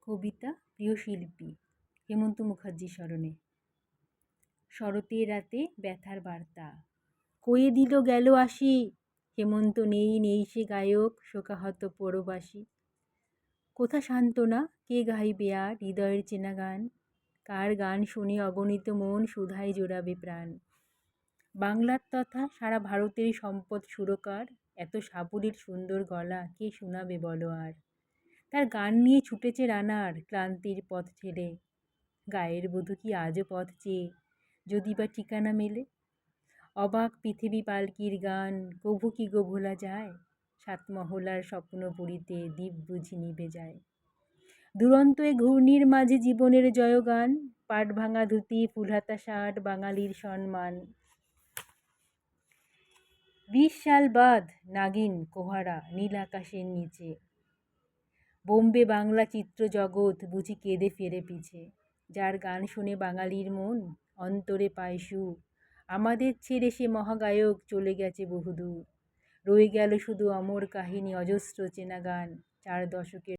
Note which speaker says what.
Speaker 1: কবিতা প্রিয় শিল্পী হেমন্ত মুখার্জি স্মরণে। শরতের রাতে ব্যথার বার্তা কয়ে দিল গেল আসি, হেমন্ত নেই নেই সে গায়ক শোকাহত পরবাসী। কোথা সান্ত্বনা কে গাইবে আর হৃদয়ের চেনা গান, কার গান শুনে অগণিত মন সুধায় জোড়াবে প্রাণ। বাংলার তথা সারা ভারতের সম্পদ সুরকার, এত সাবলীল সুন্দর গলা কে শোনাবে বলো আর। তার গান নিয়ে ছুটেছে রানার ক্লান্তির পথ ঠেলে, গায়ের বধূ কি আজও পথ চেয়ে যদি বা ঠিকানা মেলে। অবাক পৃথিবী পালকির গান কভু কি গো ভোলা যায়, সাত মহলার স্বপ্ন পুরীতে দ্বীপ বুঝি নিভে যায়। দুরন্ত এ ঘূর্ণির মাঝে জীবনের জয়গান, পাট ভাঙা ধুতি ফুলহাতা শার্ট বাঙালির সম্মান। 20 সাল বাদ নাগিন কোহারা নীল আকাশের নিচে, বোম্বে বাংলা চিত্র জগৎ বুঝি কেঁদে ফেরে পিছে। যার গান শুনে বাঙালির মন অন্তরে পায় সুখ, আমাদের ছেড়ে সে মহাগায়ক চলে গেছে বহুদূর। রয়ে গেল শুধু অমর কাহিনী অজস্র চেনা গান, 4 দশকের